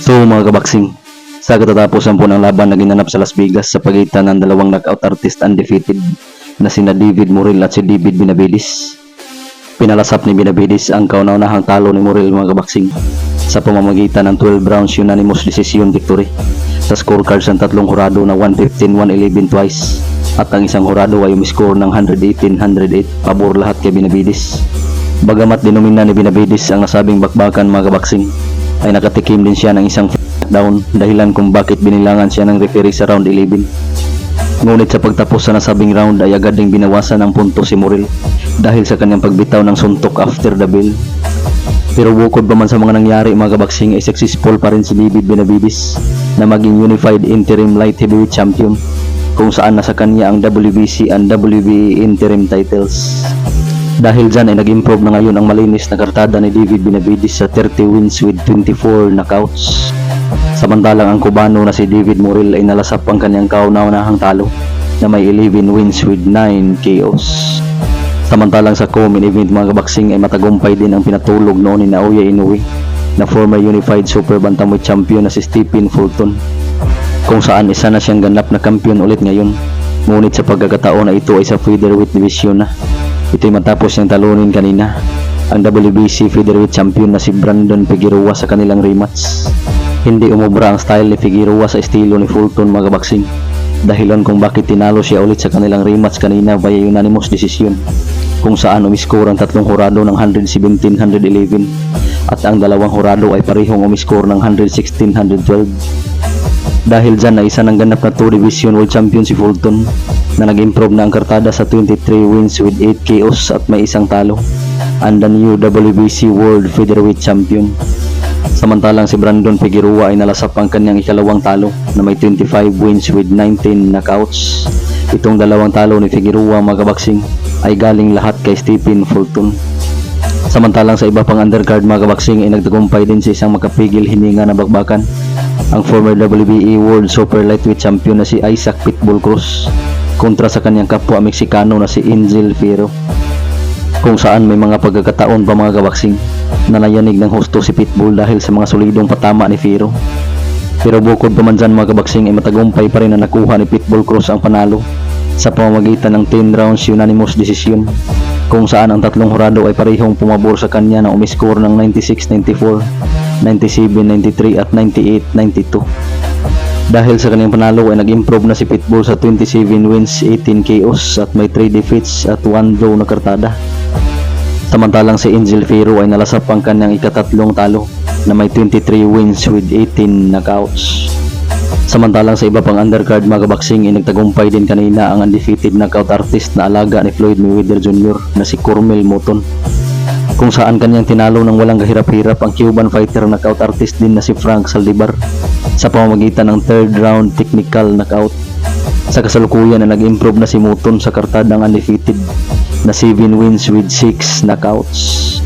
So mga kabaksing, sa katatapusan po ng laban na ginanap sa Las Vegas sa pagitan ng dalawang knockout artist undefeated na sina David Morrell at si David Benavides, pinalasap ni Benavides ang kauna-unahang talo ni Morrell mga kabaksing sa pamamagitan ng 12 rounds unanimous decision victory sa scorecards ng tatlong hurado na 115-111 twice at ang isang hurado ay umiscore ng 118-108 pabor lahat kay Benavides. Bagamat dinomina ni Benavides ang nasabing bakbakan mga kabaksing, ay nakatikim din siya ng isang down dahilan kung bakit binilangan siya ng referee sa round 11. Ngunit sa pagtapos sa nasabing round ay agad ding binawasan ng punto si Morrell dahil sa kanyang pagbitaw ng suntok after the bell. Pero bukod pa man sa mga nangyari mga kabaksing ay successful pa rin si David Benavides na maging unified interim light heavyweight champion kung saan nasa kanya ang WBC and WBA interim titles. Dahil dyan ay nag-improve na ngayon ang malinis na kartada ni David Benavides sa 30 wins with 24 knockouts. Samantalang ang Cubano na si David Morrell ay nalasap ang kanyang kauna-unahang talo na may 11 wins with 9 KOs. Samantalang sa co-main event mga kabaksing ay matagumpay din ang pinatulog noon ni Naoya Inoue na former unified super bantamweight champion na si Stephen Fulton, kung saan isa na siyang ganap na kampiyon ulit ngayon. Ngunit sa pagkakataon na ito ay sa featherweight division na. Ito'y matapos niyang talunin kanina ang WBC featherweight champion na si Brandon Figueroa sa kanilang rematch. Hindi umubra ang style ni Figueroa sa estilo ni Fulton mga kabaksing, dahilan kung bakit tinalo siya ulit sa kanilang rematch kanina via unanimous decision, kung saan umiskor ang tatlong hurado ng 117-111 at ang dalawang hurado ay parehong umiskor ng 116-112. Dahil dyan na isa ng ganap na 2 division world champion si Fulton na nag-improve na ang kartada sa 23 wins with 8 KOs at may isang talo, and the new WBC world featherweight champion. Samantalang si Brandon Figueroa ay nalasap ang kanyang ikalawang talo na may 25 wins with 19 knockouts. Itong dalawang talo ni Figueroa mga kabaksing ay galing lahat kay Stephen Fulton. Samantalang sa iba pang undercard mga kabaksing ay nagtagumpay din sa isang makapigil hininga na bakbakan, ang former WBA World Super Lightweight Champion na si Isaac Pitbull Cruz kontra sa kanyang kapwa Meksikano na si Angel Fierro, kung saan may mga pagkakataon pa mga kabaksing na nayanig ng husto si Pitbull dahil sa mga solidong patama ni Fierro. Pero bukod pa man dyan mga kabaksing ay matagumpay pa rin na nakuha ni Pitbull Cruz ang panalo sa pamamagitan ng 10 rounds unanimous decision, kung saan ang tatlong hurado ay parehong pumabor sa kanya na umiskor ng 96-94, 97-93 at 98-92. Dahil sa kanyang panalo ay nag-improve na si Pitbull sa 27 wins, 18 KOs at may 3 defeats at 1 draw na kartada. Samantalang si Angel Fierro ay nalasap ang kanyang ikatatlong talo na may 23 wins with 18 knockouts. Samantalang sa iba pang undercard mga kabaksing ay nagtagumpay din kanina ang undefeated knockout artist na alaga ni Floyd Mayweather Jr. na si Cormel Moton, kung saan kanyang tinalo ng walang kahirap-hirap ang Cuban fighter knockout artist din na si Frank Saldivar sa pamamagitan ng 3rd round technical knockout. Sa kasalukuyan na nag-improve na si Moton sa kartadang undefeated na 7 wins with 6 knockouts.